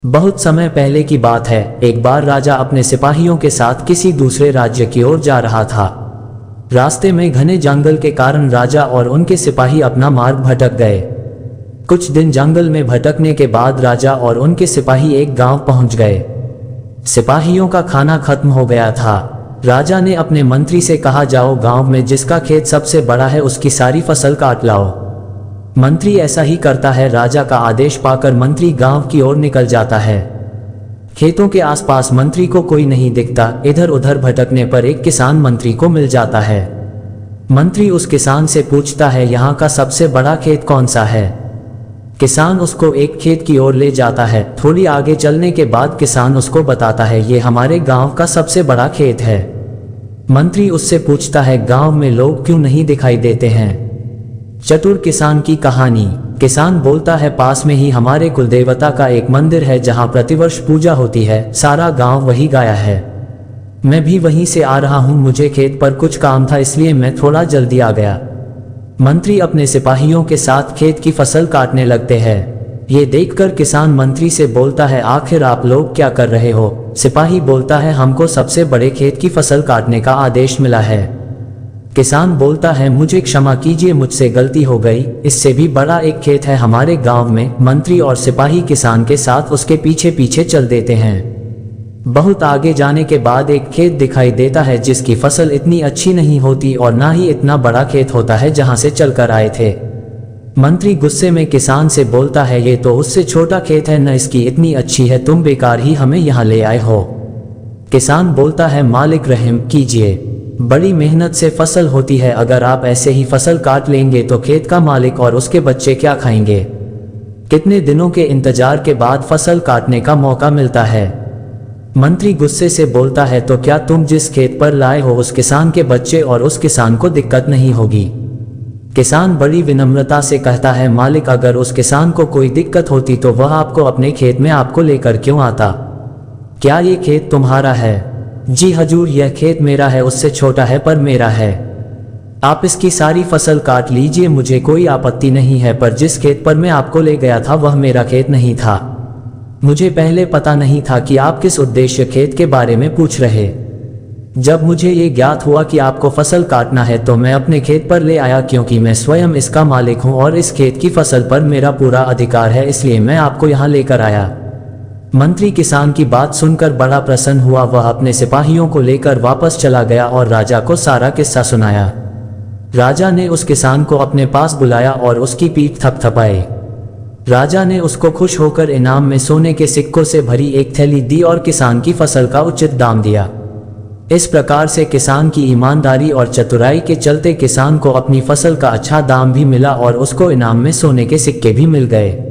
बहुत समय पहले की बात है। एक बार राजा अपने सिपाहियों के साथ किसी दूसरे राज्य की ओर जा रहा था। रास्ते में घने जंगल के कारण राजा और उनके सिपाही अपना मार्ग भटक गए। कुछ दिन जंगल में भटकने के बाद राजा और उनके सिपाही एक गांव पहुंच गए। सिपाहियों का खाना खत्म हो गया था। राजा ने अपने मंत्री से कहा, जाओ गांव में जिसका खेत सबसे बड़ा है उसकी सारी फसल काट लाओ। मंत्री ऐसा ही करता है। राजा का आदेश पाकर मंत्री गांव की ओर निकल जाता है। खेतों के आसपास मंत्री को कोई नहीं दिखता। इधर उधर भटकने पर एक किसान मंत्री को मिल जाता है। मंत्री उस किसान से पूछता है, यहाँ का सबसे बड़ा खेत कौन सा है? किसान उसको एक खेत की ओर ले जाता है। थोड़ी आगे चलने के बाद किसान उसको बताता है, ये हमारे गांव का सबसे बड़ा खेत है। मंत्री उससे पूछता है, गांव में लोग क्यों नहीं दिखाई देते हैं? चतुर किसान की कहानी। किसान बोलता है, पास में ही हमारे कुलदेवता का एक मंदिर है जहां प्रतिवर्ष पूजा होती है। सारा गांव वही गया है। मैं भी वहीं से आ रहा हूं। मुझे खेत पर कुछ काम था इसलिए मैं थोड़ा जल्दी आ गया। मंत्री अपने सिपाहियों के साथ खेत की फसल काटने लगते हैं। ये देखकर किसान मंत्री से बोलता है, आखिर आप लोग क्या कर रहे हो? सिपाही बोलता है, हमको सबसे बड़े खेत की फसल काटने का आदेश मिला है। किसान बोलता है, मुझे क्षमा कीजिए, मुझसे गलती हो गई। इससे भी बड़ा एक खेत है हमारे गांव में। मंत्री और सिपाही किसान के साथ उसके पीछे पीछे चल देते हैं। बहुत आगे जाने के बाद एक खेत दिखाई देता है जिसकी फसल इतनी अच्छी नहीं होती और ना ही इतना बड़ा खेत होता है जहां से चलकर आए थे। मंत्री गुस्से में किसान से बोलता है, ये तो उससे छोटा खेत है, न इसकी इतनी अच्छी है। तुम बेकार ही हमें यहाँ ले आए हो। किसान बोलता है, मालिक रहम कीजिए, बड़ी मेहनत से फसल होती है। अगर आप ऐसे ही फसल काट लेंगे तो खेत का मालिक और उसके बच्चे क्या खाएंगे? कितने दिनों के इंतजार के बाद फसल काटने का मौका मिलता है। मंत्री गुस्से से बोलता है, तो क्या तुम जिस खेत पर लाए हो उस किसान के बच्चे और उस किसान को दिक्कत नहीं होगी? किसान बड़ी विनम्रता से कहता है, मालिक अगर उस किसान को कोई दिक्कत होती तो वह आपको अपने खेत में आपको लेकर क्यों आता? क्या ये खेत तुम्हारा है? जी हजूर, यह खेत मेरा है, उससे छोटा है पर मेरा है। आप इसकी सारी फसल काट लीजिए, मुझे कोई आपत्ति नहीं है। पर जिस खेत पर मैं आपको ले गया था वह मेरा खेत नहीं था। मुझे पहले पता नहीं था कि आप किस उद्देश्य खेत के बारे में पूछ रहे। जब मुझे ये ज्ञात हुआ कि आपको फसल काटना है तो मैं अपने खेत पर ले आया, क्योंकि मैं स्वयं इसका मालिक हूँ और इस खेत की फसल पर मेरा पूरा अधिकार है, इसलिए मैं आपको यहाँ लेकर आया। मंत्री किसान की बात सुनकर बड़ा प्रसन्न हुआ। वह अपने सिपाहियों को लेकर वापस चला गया और राजा को सारा किस्सा सुनाया। राजा ने उस किसान को अपने पास बुलाया और उसकी पीठ थपथपाई। राजा ने उसको खुश होकर इनाम में सोने के सिक्कों से भरी एक थैली दी और किसान की फसल का उचित दाम दिया। इस प्रकार से किसान की ईमानदारी और चतुराई के चलते किसान को अपनी फसल का अच्छा दाम भी मिला और उसको इनाम में सोने के सिक्के भी मिल गए।